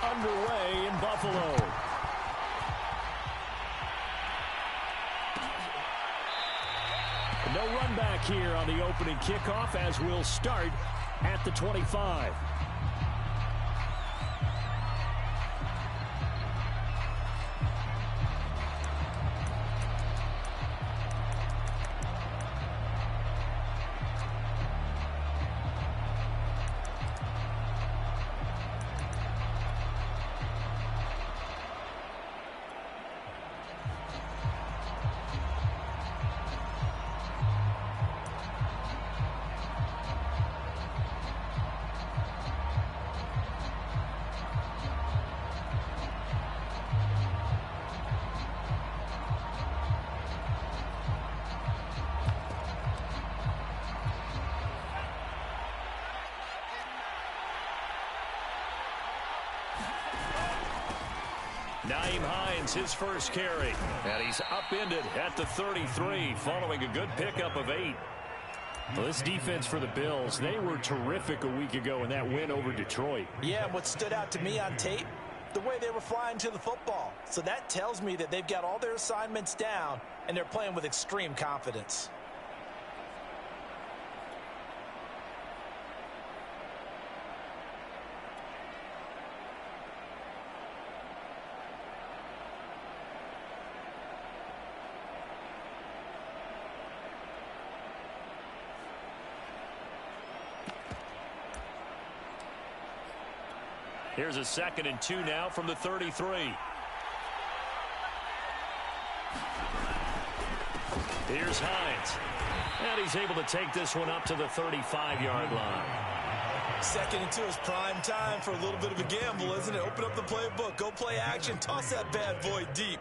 underway in Buffalo. No run back here on the opening kickoff as we'll start at the 25. His first carry, and he's upended at the 33 following a good pickup of 8. Well, this defense for the Bills, they were terrific a week ago in that win over Detroit. Yeah, what stood out to me on tape, the way they were flying to the football. So that tells me that they've got all their assignments down, and they're playing with extreme confidence. Here's a 2nd and 2 now from the 33. Here's Hines. And he's able to take this one up to the 35-yard line. 2nd and 2 is prime time for a little bit of a gamble, isn't it? Open up the playbook, go play action, toss that bad boy deep.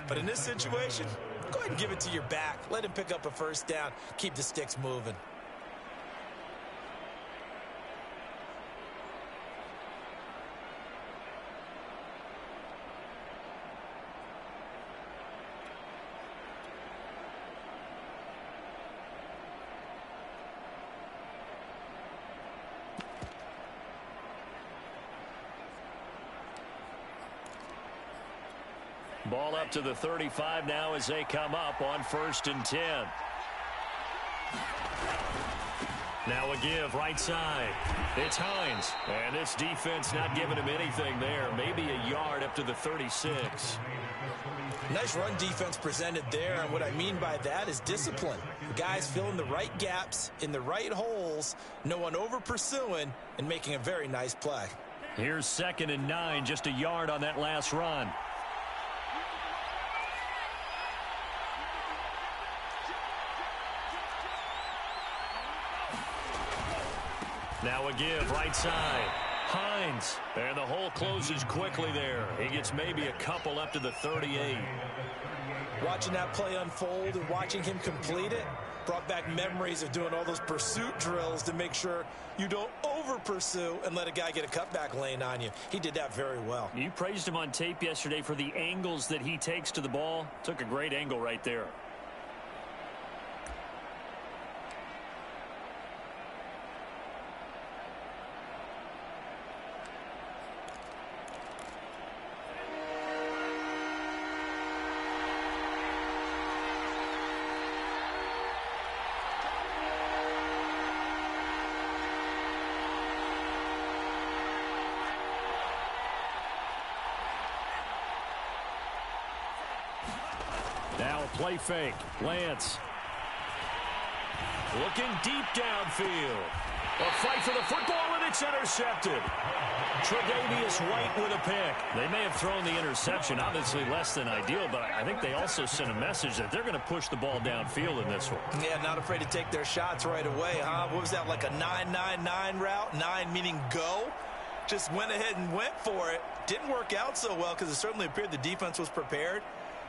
But in this situation, go ahead and give it to your back. Let him pick up a first down. Keep the sticks moving. Ball up to the 35 now as they come up on 1st and 10. Now a give right side. It's Hines. And this defense not giving him anything there. Maybe a yard up to the 36. Nice run defense presented there, and what I mean by that is discipline. The guys filling the right gaps in the right holes, no one over pursuing, and making a very nice play. Here's 2nd and 9, just a yard on that last run. Now a give right side. Hines. And the hole closes quickly there. He gets maybe a couple up to the 38. Watching that play unfold and watching him complete it brought back memories of doing all those pursuit drills to make sure you don't over-pursue and let a guy get a cutback lane on you. He did that very well. You praised him on tape yesterday for the angles that he takes to the ball. Took a great angle right there. Now a play fake. Lance. Looking deep downfield. A fight for the football, and it's intercepted. Tre'Davious White with a pick. They may have thrown the interception, obviously less than ideal, but I think they also sent a message that they're going to push the ball downfield in this one. Yeah, not afraid to take their shots right away, huh? What was that, like a 9-9-9 route? 9 meaning go? Just went ahead and went for it. Didn't work out so well because it certainly appeared the defense was prepared.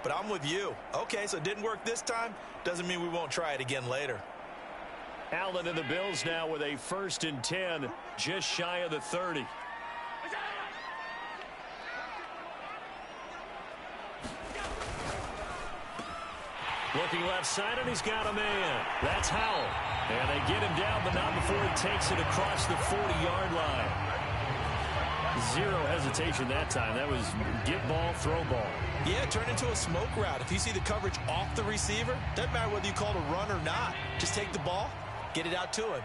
But I'm with you. Okay, so it didn't work this time. Doesn't mean we won't try it again later. Allen and the Bills now with a 1st and 10, just shy of the 30. Looking left side, and he's got a man. That's Howell. And they get him down, but not before he takes it across the 40-yard line. Zero hesitation that time. That was get ball, throw ball. Yeah, turn into a smoke route. If you see the coverage off the receiver, doesn't matter whether you call it a run or not. Just take the ball, get it out to him.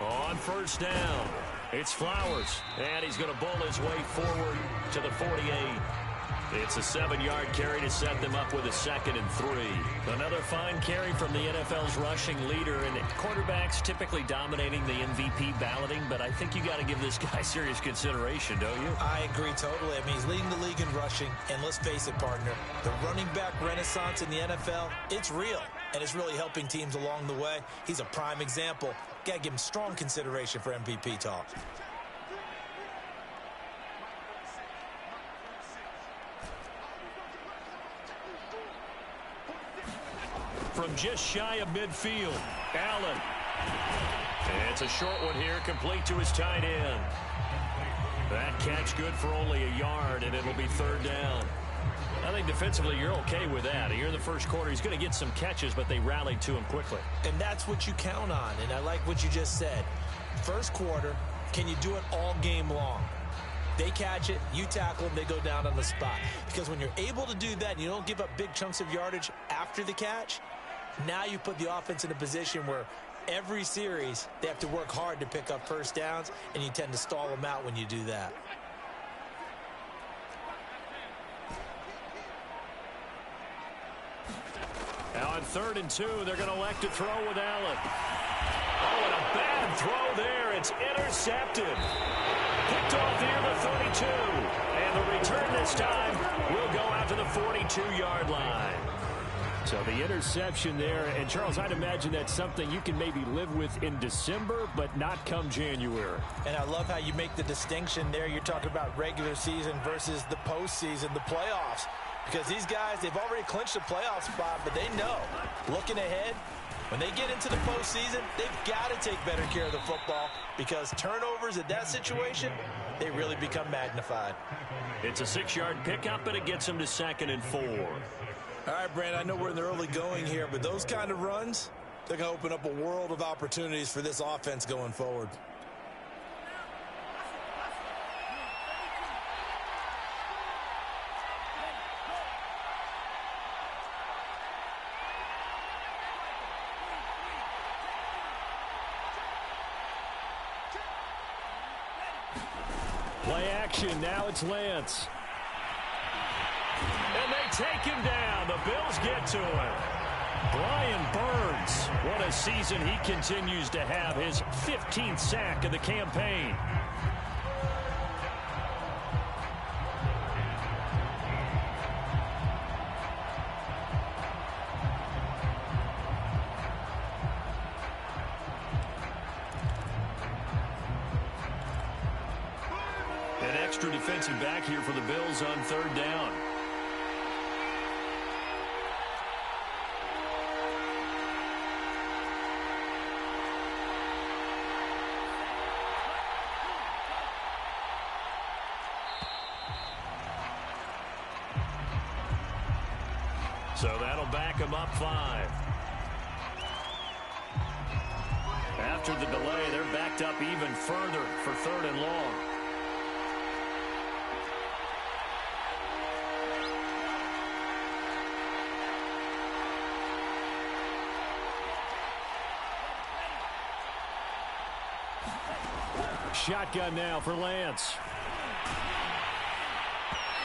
On first down, it's Flowers, and he's going to bowl his way forward to the 48. It's a 7-yard carry to set them up with a 2nd and 3. Another fine carry from the NFL's rushing leader, and quarterbacks typically dominating the MVP balloting, but I think you got to give this guy serious consideration, don't you? I agree totally. I mean, he's leading the league in rushing, and let's face it, partner, the running back renaissance in the NFL, it's real, and it's really helping teams along the way. He's a prime example. Got to give him strong consideration for MVP talk. From just shy of midfield, Allen. And it's a short one here, complete to his tight end. That catch good for only a yard, and it'll be 3rd down. I think defensively you're okay with that. Here in the first quarter, he's going to get some catches, but they rallied to him quickly. And that's what you count on, and I like what you just said. First quarter, can you do it all game long? They catch it, you tackle them, they go down on the spot. Because when you're able to do that and you don't give up big chunks of yardage after the catch, now you put the offense in a position where every series they have to work hard to pick up first downs, and you tend to stall them out when you do that. Now on 3rd and 2, they're going to elect to throw with Allen. Oh, and a bad throw there. It's intercepted. Picked off near the 32. And the return this time will go out to the 42-yard line. So the interception there, and Charles, I'd imagine that's something you can maybe live with in December, but not come January. And I love how you make the distinction there. You're talking about regular season versus the postseason, the playoffs. Because these guys, they've already clinched a playoff spot, but they know, looking ahead, when they get into the postseason, they've got to take better care of the football, because turnovers at that situation, they really become magnified. It's a 6-yard pickup, and it gets them to 2nd and 4. All right, Brandon, I know we're in the early going here, but those kind of runs, they're going to open up a world of opportunities for this offense going forward. Play action. Now it's Lance. And they take him down. The Bills get to him. Brian Burns. What a season he continues to have. His 15th sack of the campaign. An extra defensive back here for the Bills on 3rd down. So that'll back them up 5. After the delay, they're backed up even further for 3rd and long. Shotgun now for Lance.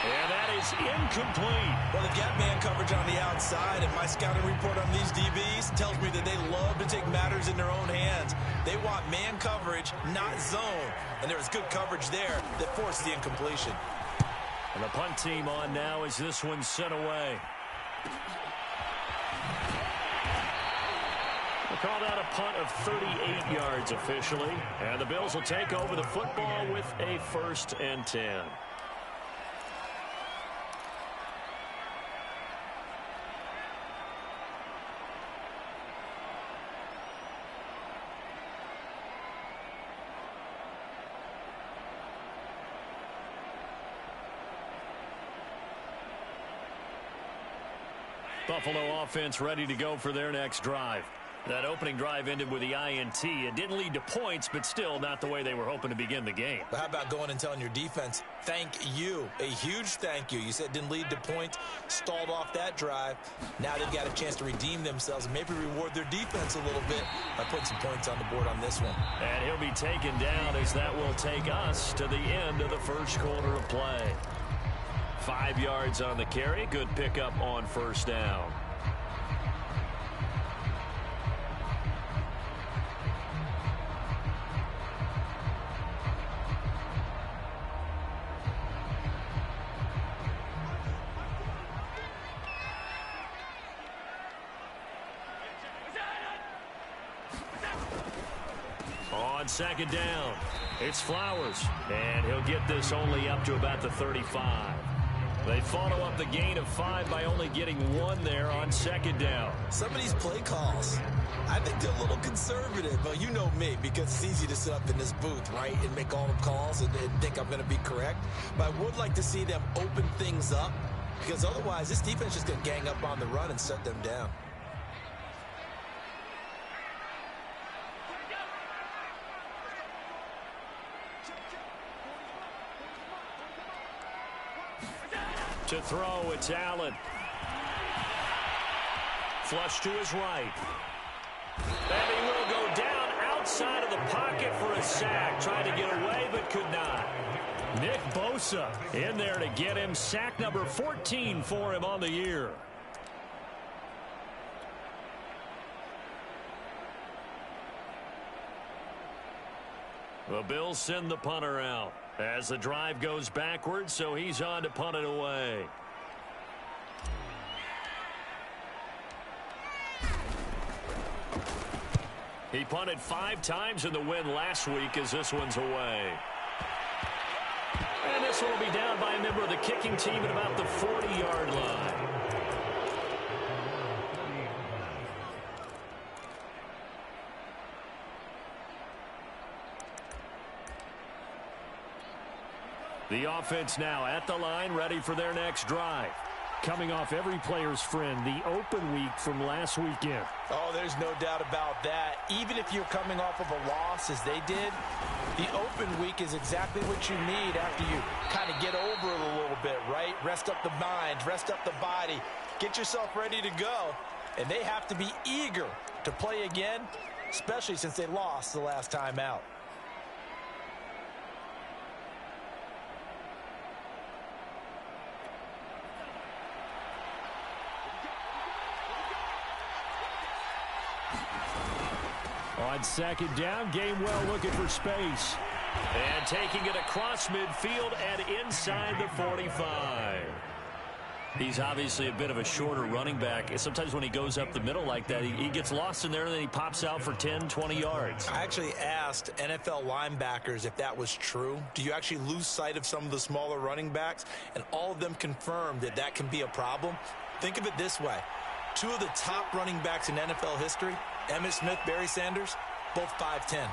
And that is incomplete. Well, they've got man coverage on the outside, and my scouting report on these DBs tells me that they love to take matters in their own hands. They want man coverage, not zone. And there was good coverage there that forced the incompletion. And the punt team on now as this one's sent away. They called out a punt of 38 yards officially. And the Bills will take over the football with a 1st and 10. Buffalo offense ready to go for their next drive. That opening drive ended with the INT. It didn't lead to points, but still not the way they were hoping to begin the game. But how about going and telling your defense, thank you, a huge thank you. You said it didn't lead to points, stalled off that drive. Now they've got a chance to redeem themselves and maybe reward their defense a little bit by putting some points on the board on this one. And he'll be taken down as that will take us to the end of the first quarter of play. 5 yards on the carry. Good pickup on first down. On second down, it's Flowers, and he'll get this only up to about the 35. They follow up the gain of 5 by only getting 1 there on second down. Some of these play calls, I think they're a little conservative, but you know me, because it's easy to sit up in this booth, right, and make all the calls and think I'm going to be correct. But I would like to see them open things up, because otherwise this defense is just going to gang up on the run and shut them down. To throw, it's Allen. Flush to his right. And he will go down outside of the pocket for a sack. Tried to get away, but could not. Nick Bosa in there to get him. Sack number 14 for him on the year. The Bills send the punter out as the drive goes backwards, so he's on to punt it away. He punted 5 times in the win last week as this one's away. And this one will be down by a member of the kicking team at about the 40-yard line. The offense now at the line, ready for their next drive. Coming off every player's friend, the open week from last weekend. Oh, there's no doubt about that. Even if you're coming off of a loss as they did, the open week is exactly what you need after you kind of get over it a little bit, right? Rest up the mind, rest up the body, get yourself ready to go. And they have to be eager to play again, especially since they lost the last time out. On second down, Gainwell looking for space. And taking it across midfield and inside the 45. He's obviously a bit of a shorter running back. Sometimes when he goes up the middle like that, he gets lost in there and then he pops out for 10, 20 yards. I actually asked NFL linebackers if that was true. Do you actually lose sight of some of the smaller running backs? And all of them confirmed that that can be a problem. Think of it this way. 2 of the top running backs in NFL history, Emmitt Smith, Barry Sanders, both 5'10".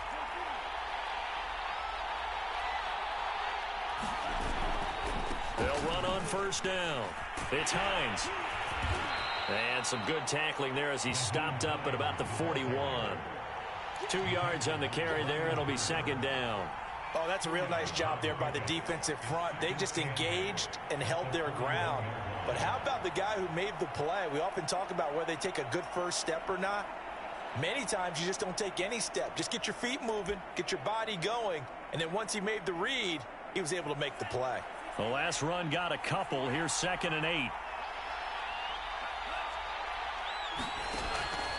They'll run on first down. It's Hines. And some good tackling there as he stopped up at about the 41. 2 yards on the carry there. It'll be second down. Oh, that's a real nice job there by the defensive front. They just engaged and held their ground. But how about the guy who made the play? We often talk about whether they take a good first step or not. Many times you just don't take any step. Just get your feet moving, get your body going, and then once he made the read, he was able to make the play. The last run got a couple. Here's 2nd and 8.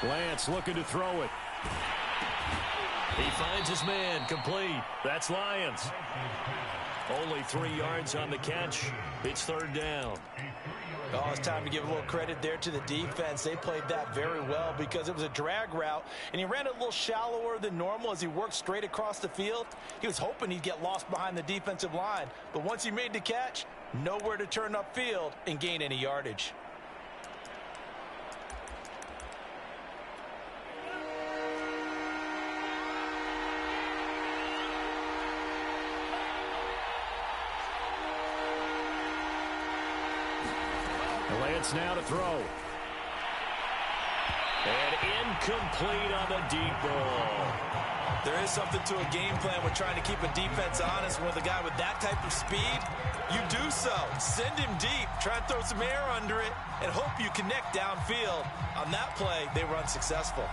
Lance looking to throw it. He finds his man, complete. That's Lions. Only 3 yards on the catch. It's third down. Oh, it's time to give a little credit there to the defense. They played that very well because it was a drag route, and he ran it a little shallower than normal as he worked straight across the field. He was hoping he'd get lost behind the defensive line, but once he made the catch, nowhere to turn upfield and gain any yardage. Lance now to throw. And incomplete on the deep ball. There is something to a game plan with trying to keep a defense honest. With a guy with that type of speed, you do so. Send him deep. Try and throw some air under it and hope you connect downfield. On that play, they were unsuccessful.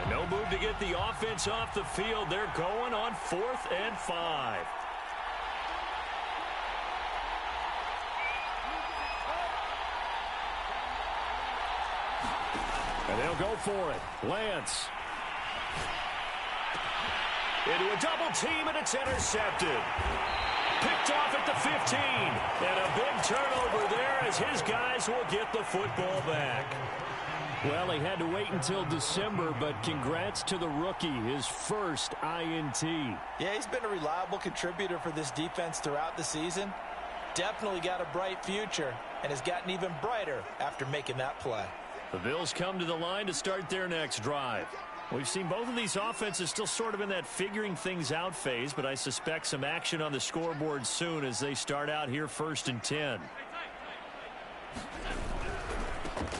And no move to get the offense off the field. They're going on 4th and 5. And they'll go for it. Lance. Into a double team, and it's intercepted. Picked off at the 15. And a big turnover there as his guys will get the football back. Well, he had to wait until December, but congrats to the rookie, his first INT. Yeah, he's been a reliable contributor for this defense throughout the season. Definitely got a bright future and has gotten even brighter after making that play. The Bills come to the line to start their next drive. We've seen both of these offenses still sort of in that figuring things out phase, but I suspect some action on the scoreboard soon as they start out here 1st and 10.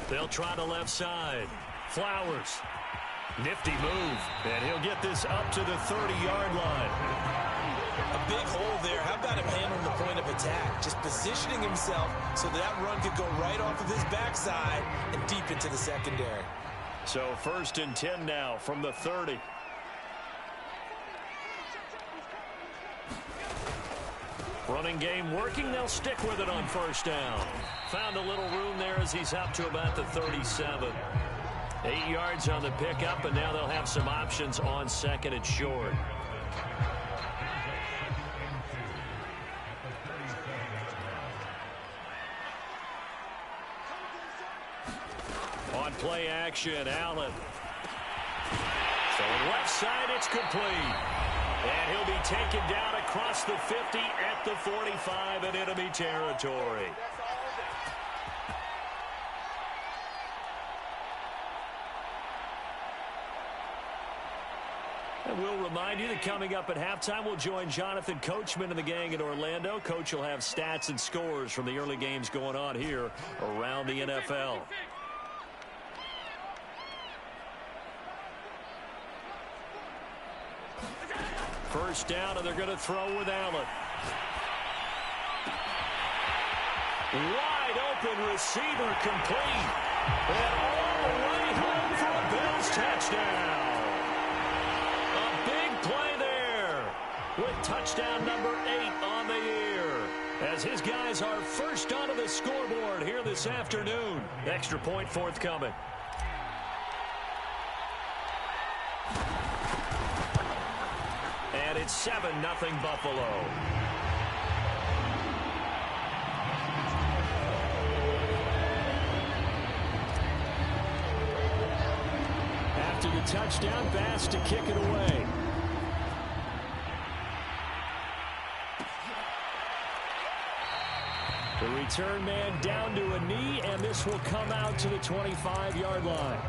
They'll try the left side. Flowers. Nifty move. And he'll get this up to the 30-yard line. A big hole there. How about him handling the point of attack? Just positioning himself so that run could go right off of his backside and deep into the secondary. So 1st and 10 now from the 30. Running game working. They'll stick with it on 1st down. Found a little room there as he's up to about the 37. 8 yards on the pickup, and now they'll have some options on 2nd and short. On play action, Allen. So left side, it's complete. And he'll be taken down across the 50 at the 45 in enemy territory. And we'll remind you that coming up at halftime, we'll join Jonathan Coachman and the gang in Orlando. Coach will have stats and scores from the early games going on here around the NFL. First down, and they're going to throw with Allen. Wide open receiver complete. And all the way home for a Bills touchdown. A big play there with touchdown number 8 on the year. As his guys are first onto the scoreboard here this afternoon. Extra point forthcoming. And it's 7-0 Buffalo. After the touchdown, Bass to kick it away. The return man down to a knee, and this will come out to the 25-yard line.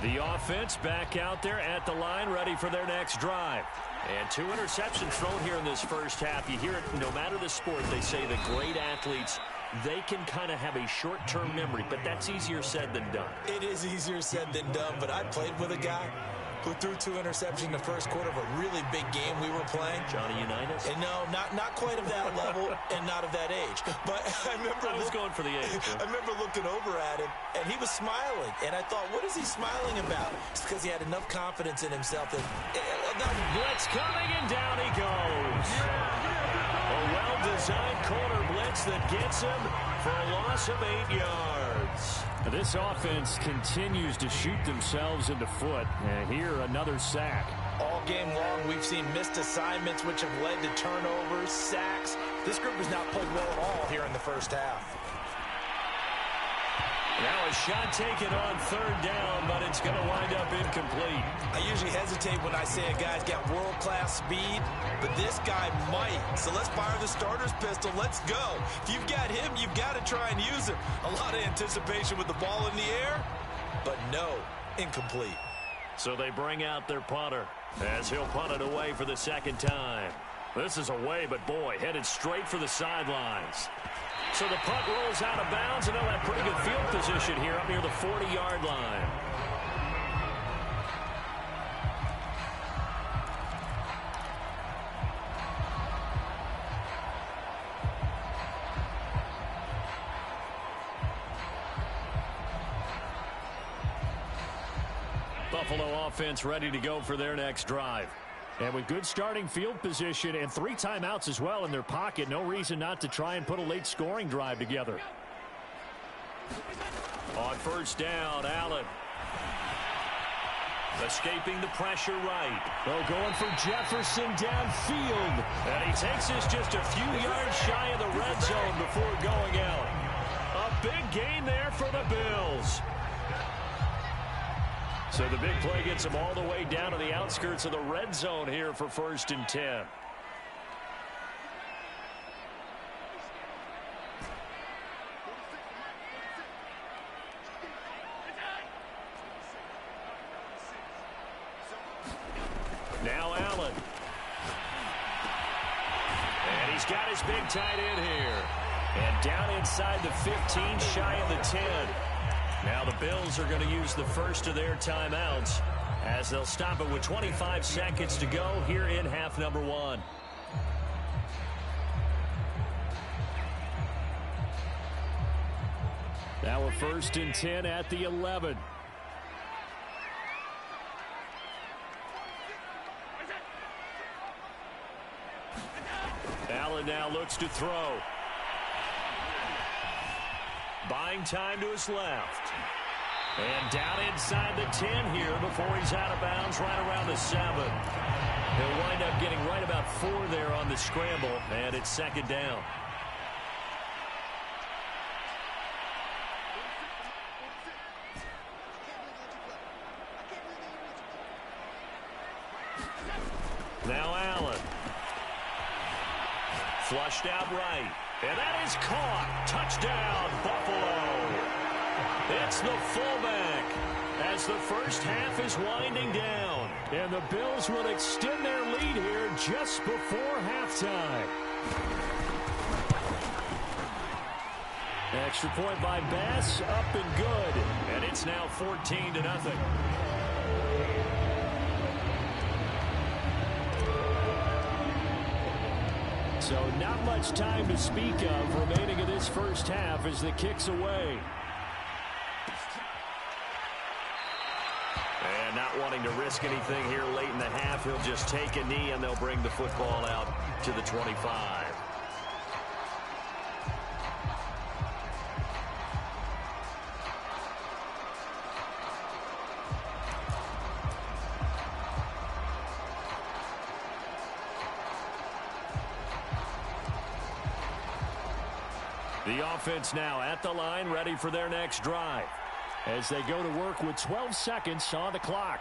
The offense back out there at the line, ready for their next drive. And 2 interceptions thrown here in this first half. You hear it, no matter the sport, they say the great athletes, they can kind of have a short-term memory, but that's easier said than done. It is easier said than done, but I played with a guy who threw 2 interceptions in the first quarter of a really big game we were playing. Johnny Unitas? And no, not quite of that level and not of that age. But I remember I was going for the age. I remember looking over at him, and he was smiling. And I thought, what is he smiling about? It's because he had enough confidence in himself that... Blitz coming, and down he goes. A well-designed corner blitz that gets him for a loss of 8 yards. This offense continues to shoot themselves in the foot. And here, another sack. All game long, we've seen missed assignments, which have led to turnovers, sacks. This group has not played well at all here in the first half. Now a shot taken on third down, but it's going to wind up incomplete. I usually hesitate when I say a guy's got world-class speed, but this guy might. So let's fire the starter's pistol. Let's go. If you've got him, you've got to try and use him. A lot of anticipation with the ball in the air, but no, incomplete. So they bring out their punter as he'll punt it away for the second time. This is away, but boy, headed straight for the sidelines. So the punt rolls out of bounds, and they'll have pretty good field position here up near the 40-yard line. Buffalo offense ready to go for their next drive. And with good starting field position and 3 timeouts as well in their pocket, no reason not to try and put a late scoring drive together. On first down, Allen. Escaping the pressure right. Oh, going for Jefferson downfield. And he takes this just a few yards shy of the red zone before going out. A big gain there for the Bills. So the big play gets him all the way down to the outskirts of the red zone here for 1st and 10. Now Allen. And he's got his big tight end here. And down inside the 15, shy of the 10. Now the Bills are going to use the first of their timeouts as they'll stop it with 25 seconds to go here in half number 1. Now a 1st and 10 at the 11. Allen now looks to throw. Buying time to his left. And down inside the 10 here before he's out of bounds right around the 7. He'll wind up getting right about 4 there on the scramble, and it's 2nd down. Now Allen. Flushed out right. And that is caught. Touchdown, Buffalo. It's the fullback as the first half is winding down. And the Bills will extend their lead here just before halftime. Extra point by Bass, up and good. And it's now 14-0. So not much time to speak of remaining in this first half as the kick's away. And not wanting to risk anything here late in the half, he'll just take a knee and they'll bring the football out to the 25. The offense now at the line, ready for their next drive as they go to work with 12 seconds on the clock.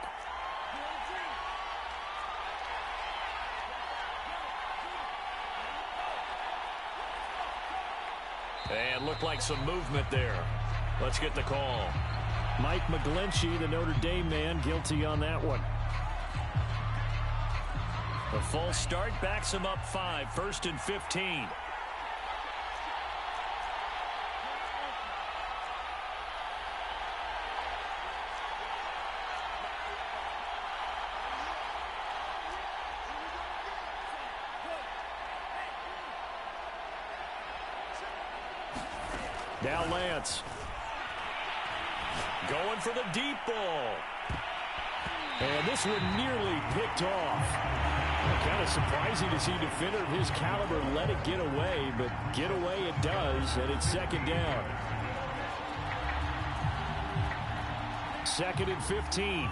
And looked like some movement there. Let's get the call. Mike McGlinchey, the Notre Dame man, guilty on that one. The false start backs him up 5, 1st and 15. Now Lance. Going for the deep ball. And this one nearly picked off. Kind of surprising to see a defender of his caliber let it get away, but get away it does, and it's second down. 2nd and 15.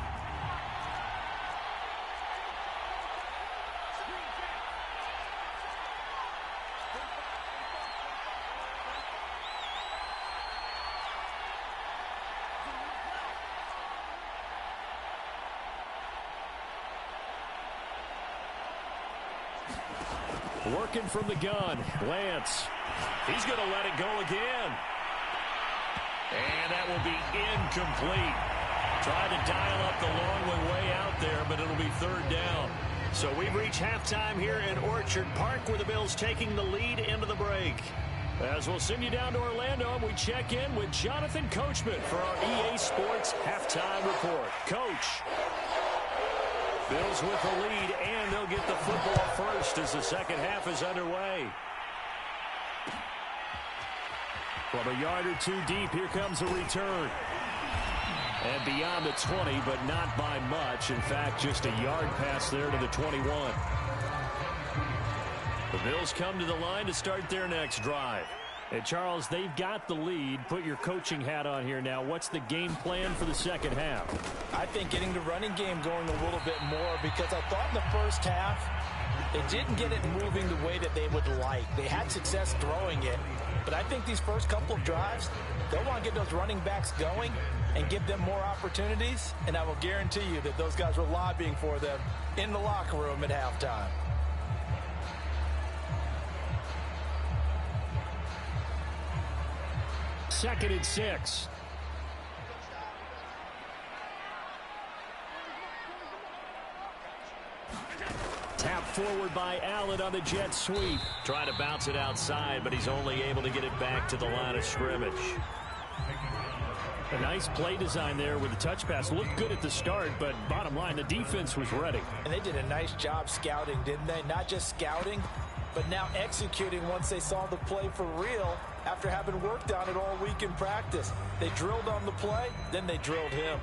Working from the gun, Lance. He's going to let it go again. And that will be incomplete. Tried to dial up the long one way out there, but it'll be 3rd down. So we've reached halftime here in Orchard Park, where the Bills taking the lead into the break. As we'll send you down to Orlando, and we check in with Jonathan Coachman for our EA Sports Halftime Report. Coach. Bills with the lead, and they'll get the football first as the second half is underway. From a yard or two deep, here comes a return. And beyond the 20, but not by much. In fact, just a yard pass there to the 21. The Bills come to the line to start their next drive. And Charles, they've got the lead. Put your coaching hat on here now. What's the game plan for the second half? I think getting the running game going a little bit more, because I thought in the first half they didn't get it moving the way that they would like. They had success throwing it, but I think these first couple of drives, they'll want to get those running backs going and give them more opportunities, and I will guarantee you that those guys were lobbying for them in the locker room at halftime. Second and 6. Tap forward by Allen on the jet sweep. Trying to bounce it outside, but he's only able to get it back to the line of scrimmage. A nice play design there with the touch pass. Looked good at the start, but bottom line, the defense was ready. And they did a nice job scouting, didn't they? Not just scouting, but now executing once they saw the play for real after having worked on it all week in practice. They drilled on the play, then they drilled him.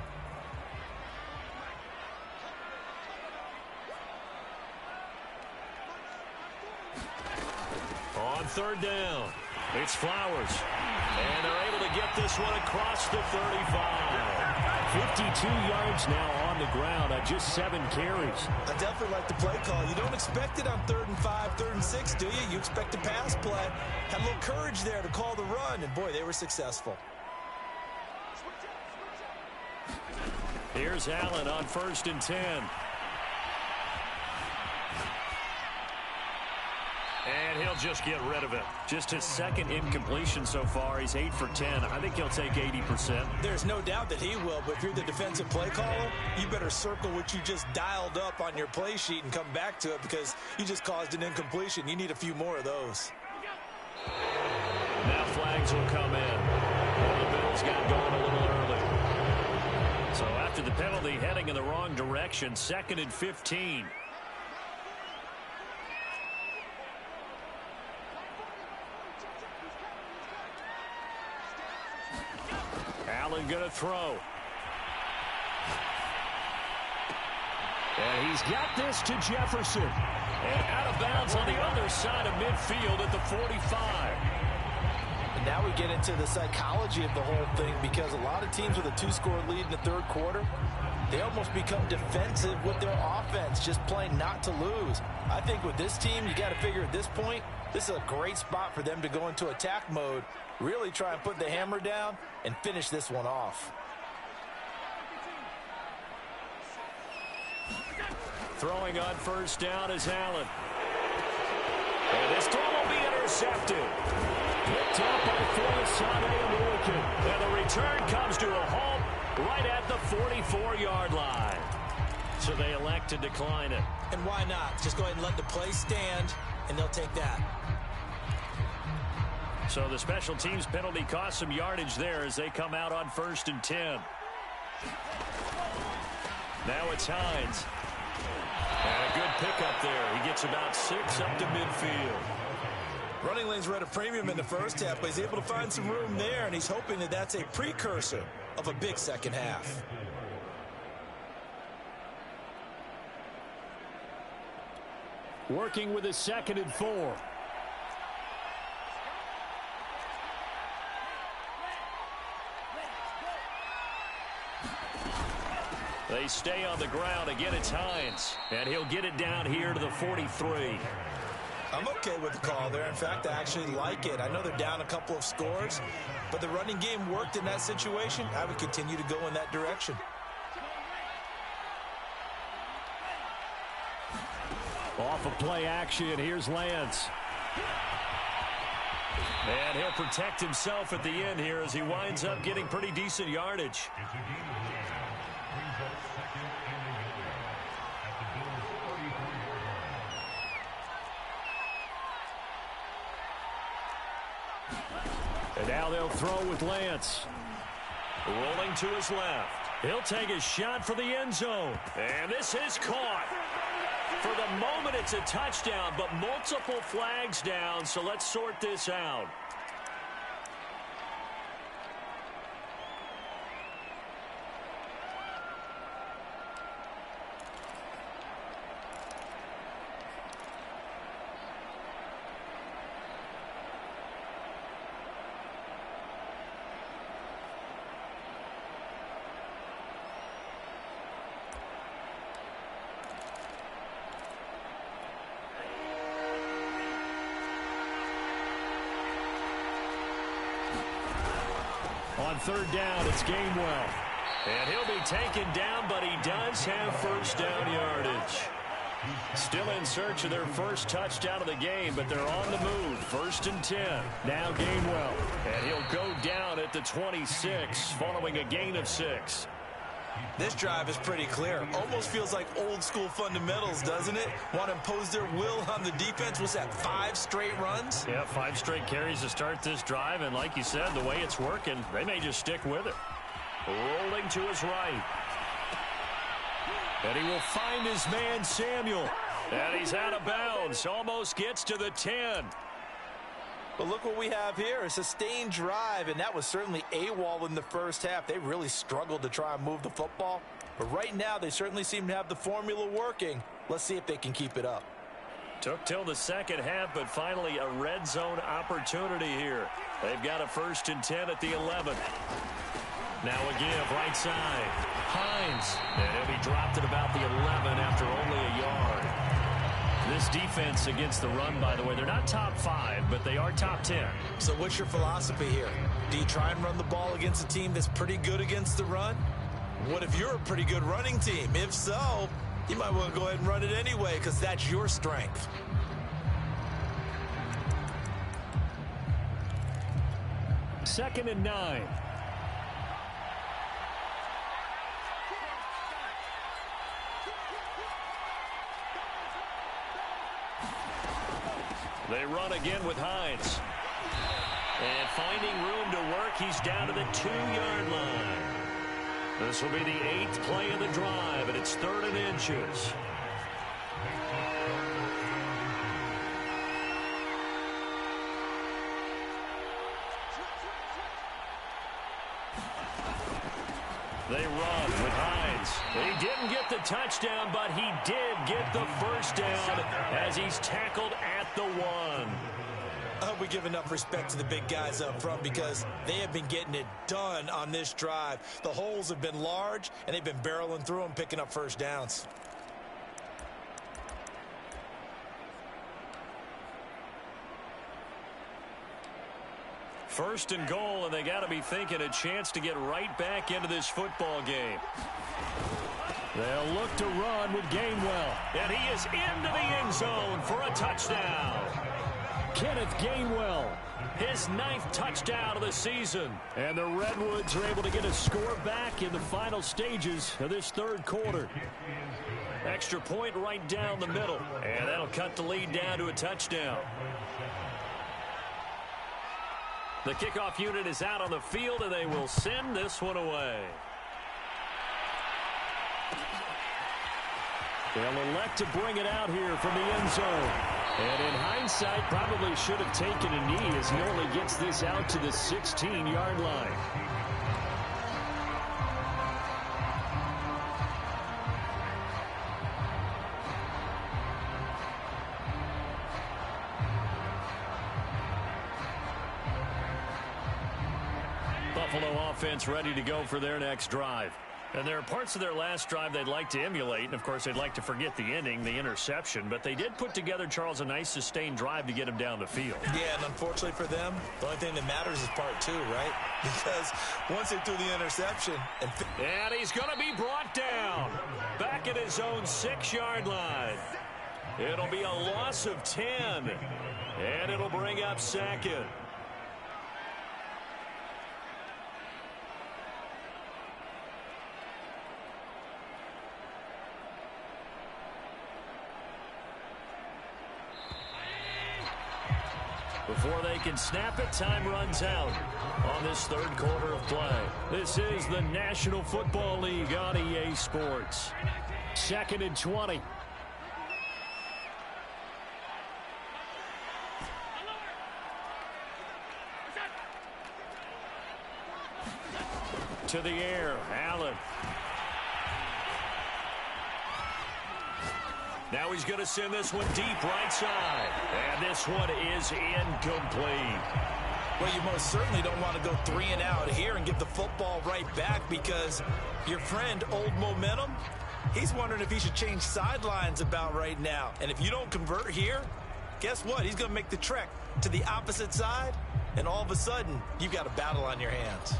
On 3rd down, it's Flowers. And they're able to get this one across the 35. 52 yards now on the ground on just 7 carries. I definitely like the play call. You don't expect it on 3rd and 5, 3rd and 6, do you? You expect a pass play. Had a little courage there to call the run, and boy, they were successful. Here's Allen on 1st and 10. And he'll just get rid of it. Just his 2nd incompletion so far. He's 8 for 10. I think he'll take 80%. There's no doubt that he will, but if you're the defensive play caller, you better circle what you just dialed up on your play sheet and come back to it, because you just caused an incompletion. You need a few more of those. Now flags will come in. Well, the Bills got going a little early. So after the penalty, heading in the wrong direction, 2nd and 15. Allen going to throw. And he's got this to Jefferson. And out of bounds on the other side of midfield at the 45. And now we get into the psychology of the whole thing, because a lot of teams with a 2-score lead in the 3rd quarter, they almost become defensive with their offense, just playing not to lose. I think with this team, you got to figure at this point, this is a great spot for them to go into attack mode, really try and put the hammer down and finish this one off. Throwing on 1st down is Allen. And this throw will be intercepted. Picked up by Foyesade American. And the return comes to a halt right at the 44-yard line. So they elect to decline it. And why not? Just go ahead and let the play stand, and they'll take that. So the special teams penalty cost some yardage there as they come out on 1st and 10. Now it's Hines. And a good pickup there. He gets about 6 up to midfield. Running lanes were at a premium in the first half, but he's able to find some room there, and he's hoping that that's a precursor of a big second half. Working with a 2nd and 4. They stay on the ground. Again, it's Hines. And he'll get it down here to the 43. I'm okay with the call there. In fact, I actually like it. I know they're down a couple of scores, but the running game worked in that situation. I would continue to go in that direction. Off of play action, here's Lance. And he'll protect himself at the end here as he winds up getting pretty decent yardage. And now they'll throw with Lance. Rolling to his left. He'll take a shot for the end zone. And this is caught. For the moment, it's a touchdown, but multiple flags down, so let's sort this out. On 3rd down, it's Gainwell. And he'll be taken down, but he does have first down yardage. Still in search of their first touchdown of the game, but they're on the move. 1st and 10. Now Gainwell. And he'll go down at the 26 following a gain of 6. This drive is pretty clear. Almost feels like old school fundamentals, doesn't it? Want to impose their will on the defense. Was that 5 straight runs? Yeah, 5 straight carries to start this drive. And like you said, the way it's working, they may just stick with it. Rolling to his right. And he will find his man, Samuel. And he's out of bounds. Almost gets to the 10. But look what we have here, a sustained drive, and that was certainly AWOL in the first half. They really struggled to try and move the football. But right now, they certainly seem to have the formula working. Let's see if they can keep it up. Took till the second half, but finally a red zone opportunity here. They've got a 1st and 10 at the 11. Now a give, right side. Hines. And he'll be dropped at about the 11 after only a yard. This defense against the run, by the way, they're not top 5, but they are top 10. So what's your philosophy here? Do you try and run the ball against a team that's pretty good against the run? What if you're a pretty good running team? If so, you might want to go ahead and run it anyway because that's your strength. Second and 9. They run again with Hines. And finding room to work, he's down to the 2-yard line. This will be the 8th play of the drive, and it's 3rd and inches. They run with Hines. He didn't get the touchdown, but he did get the first down as he's tackled at the 1. I hope we give enough respect to the big guys up front because they have been getting it done on this drive. The holes have been large, and they've been barreling through them, picking up first downs. First and goal, and they got to be thinking a chance to get right back into this football game. They'll look to run with Gainwell. And he is into the end zone for a touchdown. Kenneth Gainwell, his 9th touchdown of the season. And the Redwoods are able to get a score back in the final stages of this 3rd quarter. Extra point right down the middle. And that'll cut the lead down to a touchdown. The kickoff unit is out on the field, and they will send this one away. They'll elect to bring it out here from the end zone. And in hindsight, probably should have taken a knee as he only gets this out to the 16-yard line. Buffalo offense ready to go for their next drive. And there are parts of their last drive they'd like to emulate, and, of course, they'd like to forget the ending, the interception. But they did put together, Charles, a nice sustained drive to get him down the field. Yeah, and unfortunately for them, the only thing that matters is part two, right? Because once they threw the interception. And he's going to be brought down back at his own 6-yard line. It'll be a loss of 10, and it'll bring up second. Before they can snap it, time runs out on this third quarter of play. This is the National Football League on EA Sports. 2nd and 20. To the air, Allen. Now he's going to send this one deep right side. And this one is incomplete. Well, you most certainly don't want to go 3 and out here and get the football right back, because your friend, Old Momentum, he's wondering if he should change sidelines about right now. And if you don't convert here, guess what? He's going to make the trek to the opposite side, and all of a sudden, you've got a battle on your hands.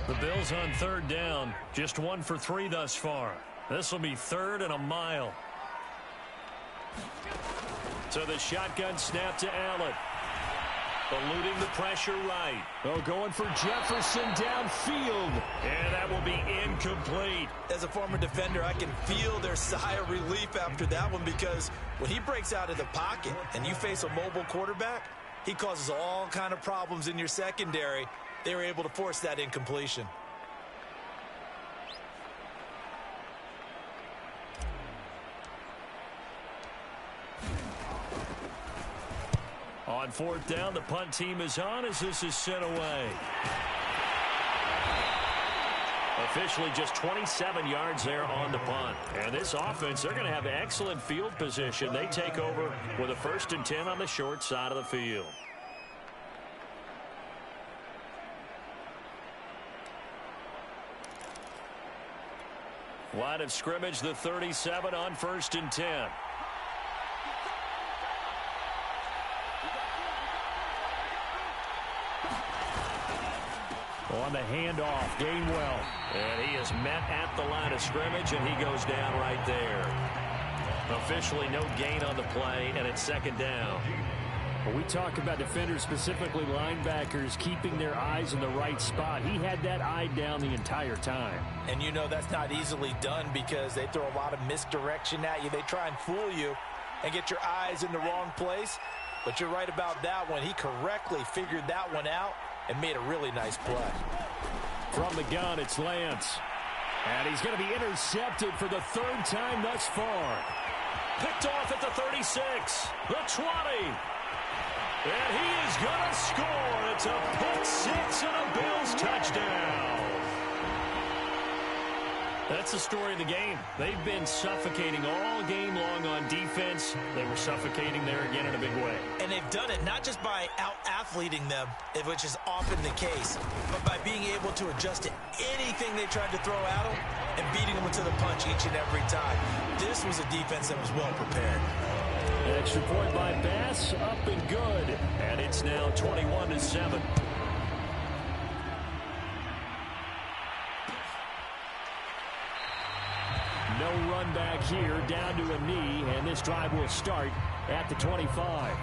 The Bills on 3rd down, just 1 for 3 thus far. This will be 3rd and a mile. So the shotgun snap to Allen. Eluding the pressure right. Oh, going for Jefferson downfield. And that will be incomplete. As a former defender, I can feel their sigh of relief after that one, because when he breaks out of the pocket and you face a mobile quarterback, he causes all kind of problems in your secondary. They were able to force that incompletion. On 4th down, the punt team is on as this is sent away. Officially just 27 yards there on the punt. And this offense, they're going to have excellent field position. They take over with a 1st and 10 on the short side of the field. Line of scrimmage, the 37 on 1st and 10. On the handoff, Gainwell. And he is met at the line of scrimmage, and he goes down right there. Officially no gain on the play, and it's 2nd down. When we talk about defenders, specifically linebackers, keeping their eyes in the right spot, he had that eye down the entire time. And you know that's not easily done, because they throw a lot of misdirection at you. They try and fool you and get your eyes in the wrong place. But you're right about that one. He correctly figured that one out and made a really nice play. From the gun, it's Lance. And he's going to be intercepted for the 3rd time thus far. Picked off at the 36, the 20. And he is going to score. It's a pick 6 and a Bills touchdown. That's the story of the game. They've been suffocating all game long on defense. They were suffocating there again in a big way. And they've done it not just by out-athleting them, which is often the case, but by being able to adjust to anything they tried to throw at them and beating them to the punch each and every time. This was a defense that was well prepared. Extra point by Bass, up and good. And it's now 21-7. No run back here, down to a knee, and this drive will start at the 25.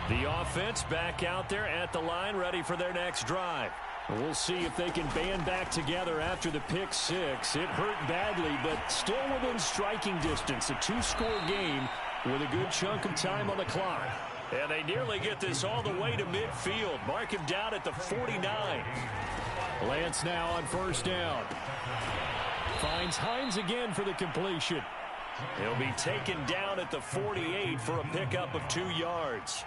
The offense back out there at the line, ready for their next drive. We'll see if they can band back together after the pick 6. It hurt badly, but still within striking distance. A 2-score game with a good chunk of time on the clock. And they nearly get this all the way to midfield. Mark him down at the 49. Lance now on first down. Finds Hines again for the completion. He'll be taken down at the 48 for a pickup of 2 yards.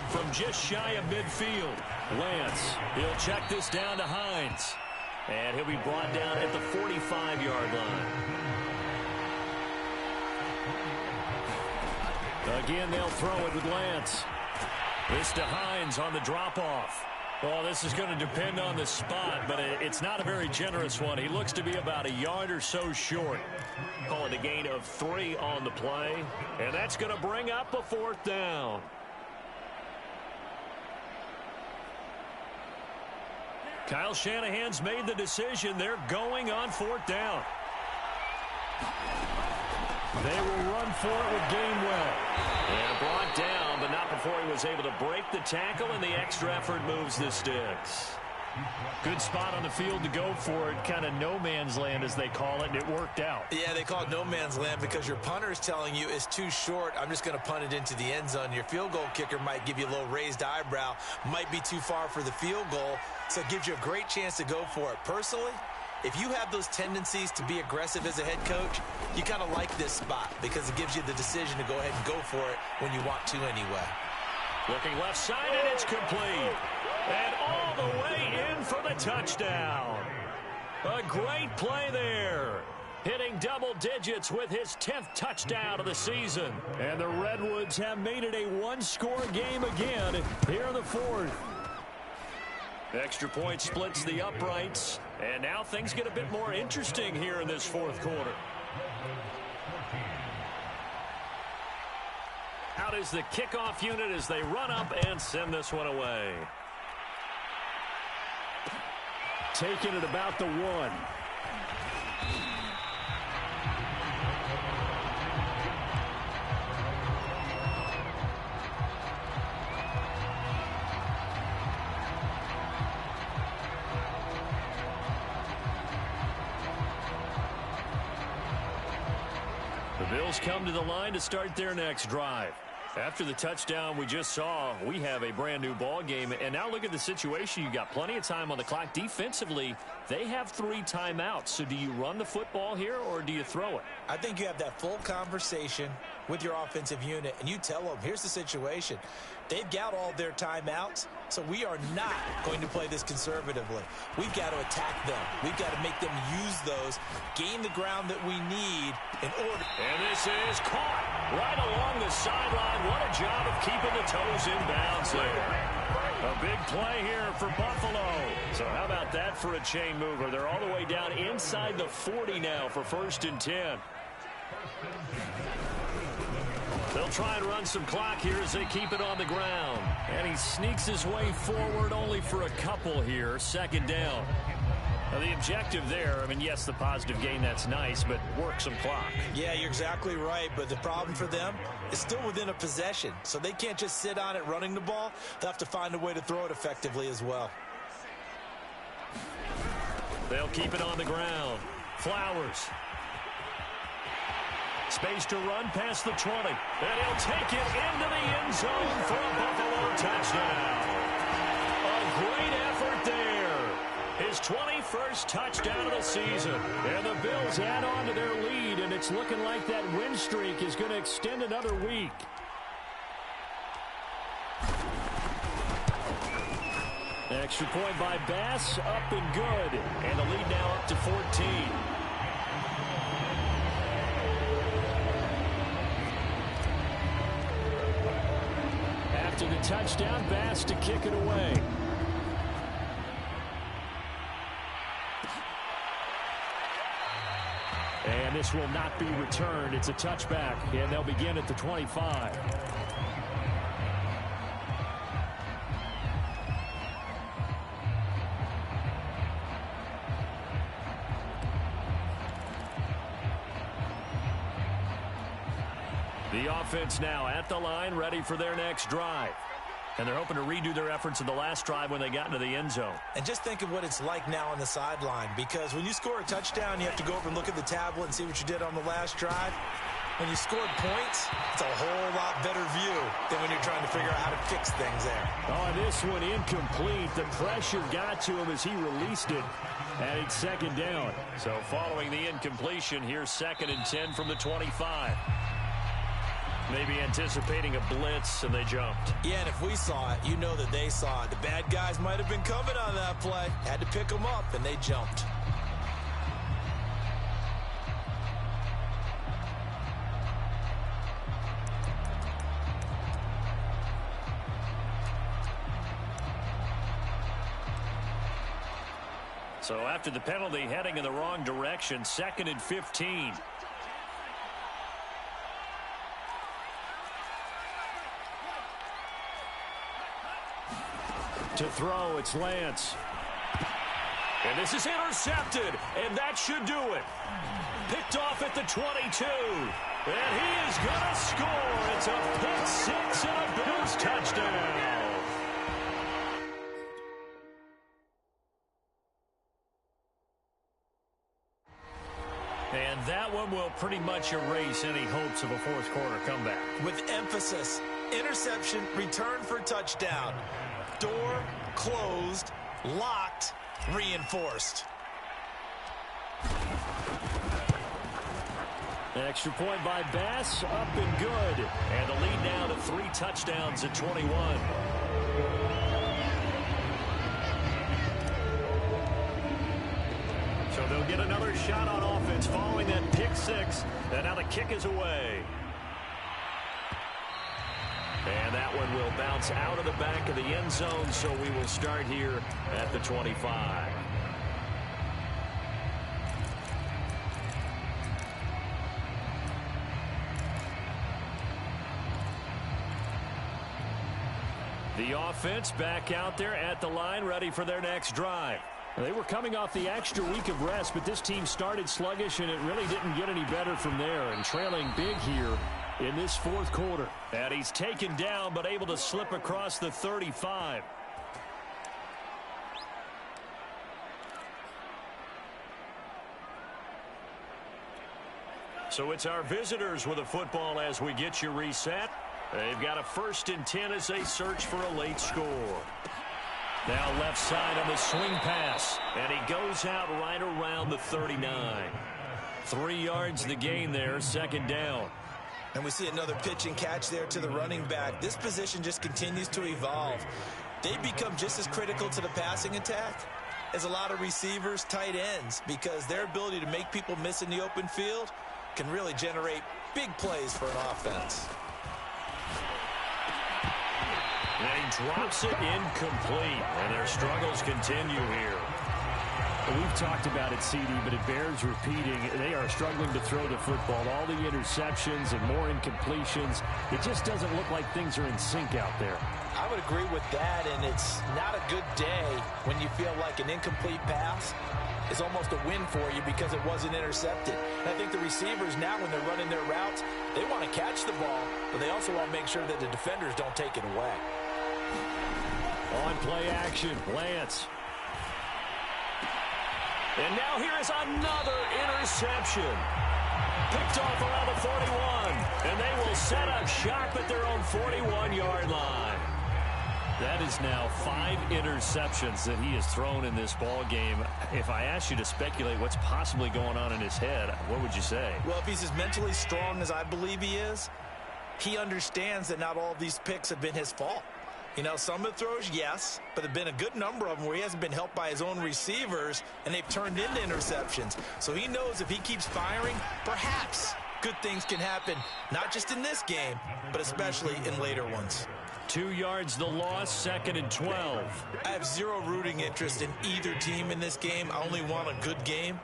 From just shy of midfield, Lance, he'll check this down to Hines. And he'll be brought down at the 45-yard line. Again, they'll throw it with Lance. This to Hines on the drop-off. Well, this is going to depend on the spot, but it's not a very generous one. He looks to be about a yard or so short. Call it a gain of 3 on the play, and that's going to bring up a 4th down. Kyle Shanahan's made the decision. They're going on 4th down. They will run for it with Gainwell. And brought down, but not before he was able to break the tackle, and the extra effort moves the sticks. Good spot on the field to go for it. Kind of no man's land, as they call it, and it worked out. Yeah, they call it no man's land because your punter is telling you it's too short. I'm just going to punt it into the end zone. Your field goal kicker might give you a little raised eyebrow. Might be too far for the field goal, so it gives you a great chance to go for it. Personally, if you have those tendencies to be aggressive as a head coach, you kind of like this spot because it gives you the decision to go ahead and go for it when you want to anyway. Looking left side, and it's complete. And all the way in for the touchdown. A great play there. Hitting double digits with his 10th touchdown of the season. And the Redwoods have made it a 1-score game again here in the 4th. Extra point splits the uprights. And now things get a bit more interesting here in this 4th quarter. Out is the kickoff unit as they run up and send this one away. Taking it about the 1. The Bills come to the line to start their next drive. After the touchdown we just saw, we have a brand new ball game. And now look at the situation. You got plenty of time on the clock. Defensively, they have 3 timeouts. So do you run the football here or do you throw it? I think you have that full conversation with your offensive unit, and you tell them, here's the situation. They've got all their timeouts, so we are not going to play this conservatively. We've got to attack them. We've got to make them use those, gain the ground that we need in order. And this is caught right along the sideline. What a job of keeping the toes in bounds there. A big play here for Buffalo. So how about that for a chain mover? They're all the way down inside the 40 now for 1st and 10. They'll try and run some clock here as they keep it on the ground. And he sneaks his way forward only for a couple here. 2nd down. Now the objective there, I mean, yes, the positive gain, that's nice, but work some clock. Yeah, you're exactly right, but the problem for them is still within a possession. So they can't just sit on it running the ball. They'll have to find a way to throw it effectively as well. They'll keep it on the ground. Flowers. Space to run past the 20. And he'll take it into the end zone for a Buffalo touchdown. A great effort there. His 21st touchdown of the season. And the Bills add on to their lead, and it's looking like that win streak is going to extend another week. Extra point by Bass, up and good. And the lead now up to 14. After the touchdown, Bass to kick it away. And this will not be returned. It's a touchback, and they'll begin at the 25. The offense now at the line, ready for their next drive. And they're hoping to redo their efforts in the last drive when they got into the end zone. And just think of what it's like now on the sideline, because when you score a touchdown, you have to go over and look at the tablet and see what you did on the last drive. When you scored points, it's a whole lot better view than when you're trying to figure out how to fix things there. Oh, this one incomplete. The pressure got to him as he released it. And it's second down. So following the incompletion, here's 2nd and 10 from the 25. Maybe anticipating a blitz, and they jumped. Yeah, and if we saw it, you know that they saw it. The bad guys might have been coming on that play. Had to pick them up, and they jumped. So after the penalty, heading in the wrong direction, 2nd and 15. To throw, it's Lance. And this is intercepted, and that should do it. Picked off at the 22. And he is going to score. It's a pick six and a Bills touchdown. And that one will pretty much erase any hopes of a fourth quarter comeback. With emphasis, interception, return for touchdown. Door closed, locked, reinforced. Extra point by Bass, up and good. And the lead now to 3 touchdowns at 21. So they'll get another shot on offense following that pick six. And now the kick is away. And that one will bounce out of the back of the end zone, so we will start here at the 25. The offense back out there at the line, ready for their next drive. They were coming off the extra week of rest, but this team started sluggish, and it really didn't get any better from there. And trailing big here in this fourth quarter. And he's taken down, but able to slip across the 35. So it's our visitors with a football as we get you reset. They've got a 1st and 10 as they search for a late score. Now left side on the swing pass. And he goes out right around the 39. 3 yards the gain there, 2nd down. And we see another pitch and catch there to the running back. This position just continues to evolve. They become just as critical to the passing attack as a lot of receivers, tight ends, because their ability to make people miss in the open field can really generate big plays for an offense. And he drops it incomplete. And their struggles continue here. We've talked about it, CD, but it bears repeating. They are struggling to throw the football. All the interceptions and more incompletions. It just doesn't look like things are in sync out there. I would agree with that, and it's not a good day when you feel like an incomplete pass is almost a win for you because it wasn't intercepted. And I think the receivers now, when they're running their routes, they want to catch the ball, but they also want to make sure that the defenders don't take it away. On play action, Lance. And now here is another interception. Picked off around the 41. And they will set up shop at their own 41-yard line. That is now 5 interceptions that he has thrown in this ball game. If I asked you to speculate what's possibly going on in his head, what would you say? Well, if he's as mentally strong as I believe he is, he understands that not all of these picks have been his fault. You know, some of the throws, yes, but there have been a good number of them where he hasn't been helped by his own receivers, and they've turned into interceptions. So he knows if he keeps firing, perhaps good things can happen, not just in this game, but especially in later ones. 2 yards the loss, 2nd and 12. I have zero rooting interest in either team in this game. I only want a good game.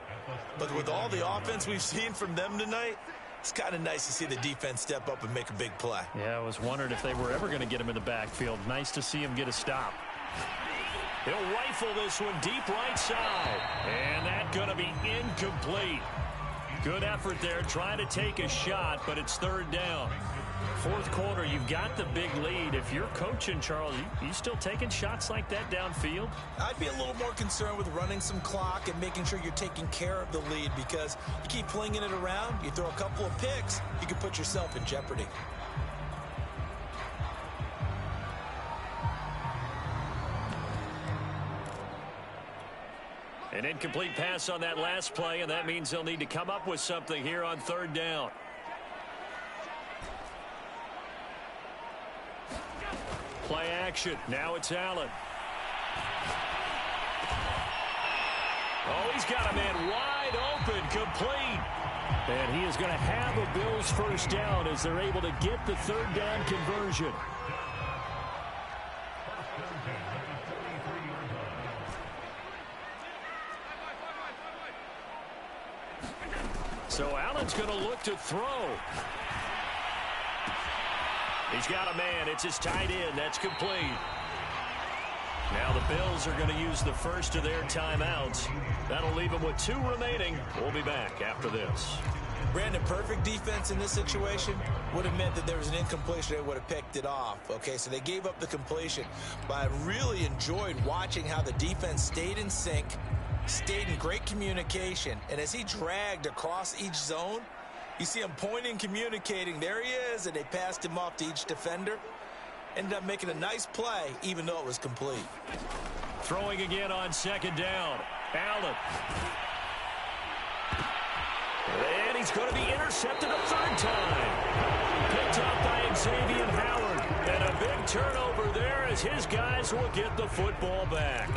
But with all the offense we've seen from them tonight, it's kind of nice to see the defense step up and make a big play. Yeah, I was wondering if they were ever going to get him in the backfield. Nice to see him get a stop. He'll rifle this one deep right side. And that's going to be incomplete. Good effort there, trying to take a shot, but it's 3rd down. Fourth quarter, you've got the big lead. If you're coaching, Charles, you still taking shots like that downfield? I'd be a little more concerned with running some clock and making sure you're taking care of the lead, because you keep flinging it around, you throw a couple of picks, you can put yourself in jeopardy. An incomplete pass on that last play, and that means they'll need to come up with something here on third down. Play action. Now it's Allen. Oh, he's got a man wide open, complete. And he is going to have a Bills first down as they're able to get the third down conversion. So Allen's going to look to throw. He's got a man. It's his tight end. That's complete. Now the Bills are going to use the first of their timeouts. That'll leave them with 2 remaining. We'll be back after this. Brandon, perfect defense in this situation would have meant that there was an incompletion. They would have picked it off. Okay, so they gave up the completion. But I really enjoyed watching how the defense stayed in sync, stayed in great communication. And as he dragged across each zone, you see him pointing, communicating. There he is, and they passed him off to each defender. Ended up making a nice play, even though it was complete. Throwing again on second down. Allen. And he's going to be intercepted a third time. Picked up by Xavier Howard. And a big turnover there as his guys will get the football back.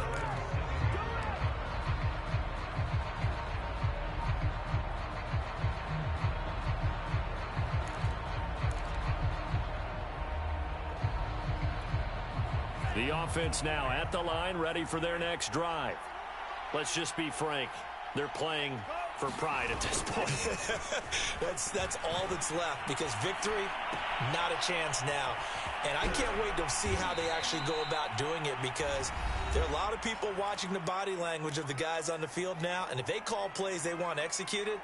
The offense now at the line, ready for their next drive. Let's just be frank. They're playing for pride at this point. That's all that's left, because victory, not a chance now. And I can't wait to see how they actually go about doing it, because there are a lot of people watching the body language of the guys on the field now, and if they call plays they want executed,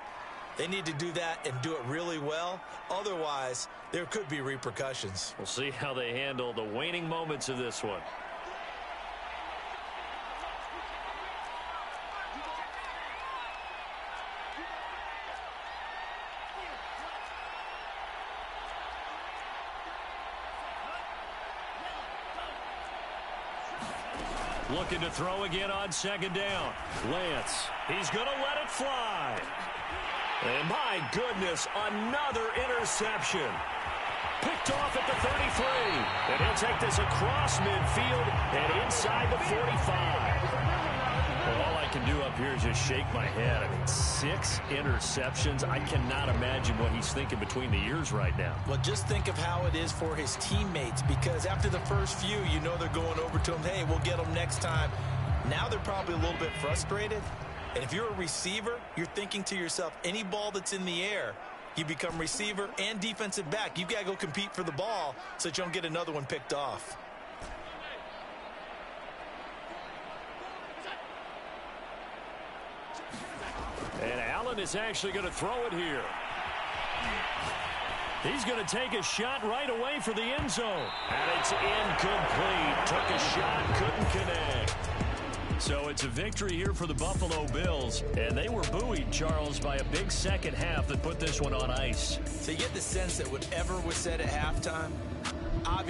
they need to do that and do it really well. Otherwise, there could be repercussions. We'll see how they handle the waning moments of this one. Looking to throw again on second down. Lance, he's going to let it fly. And my goodness, another interception. Picked off at the 33. And he'll take this across midfield and inside the 45. Well, all I can do up here is just shake my head. I mean, 6 interceptions. I cannot imagine what he's thinking between the ears right now. Well, just think of how it is for his teammates, because after the first few, you know they're going over to him, hey, we'll get them next time. Now they're probably a little bit frustrated. And if you're a receiver, you're thinking to yourself, any ball that's in the air, you become receiver and defensive back. You've got to go compete for the ball so that you don't get another one picked off. And Allen is actually going to throw it here. He's going to take a shot right away for the end zone. And it's incomplete. Took a shot, couldn't connect. So it's a victory here for the Buffalo Bills. And they were buoyed, Charles, by a big second half that put this one on ice. So you get the sense that whatever was said at halftime, obviously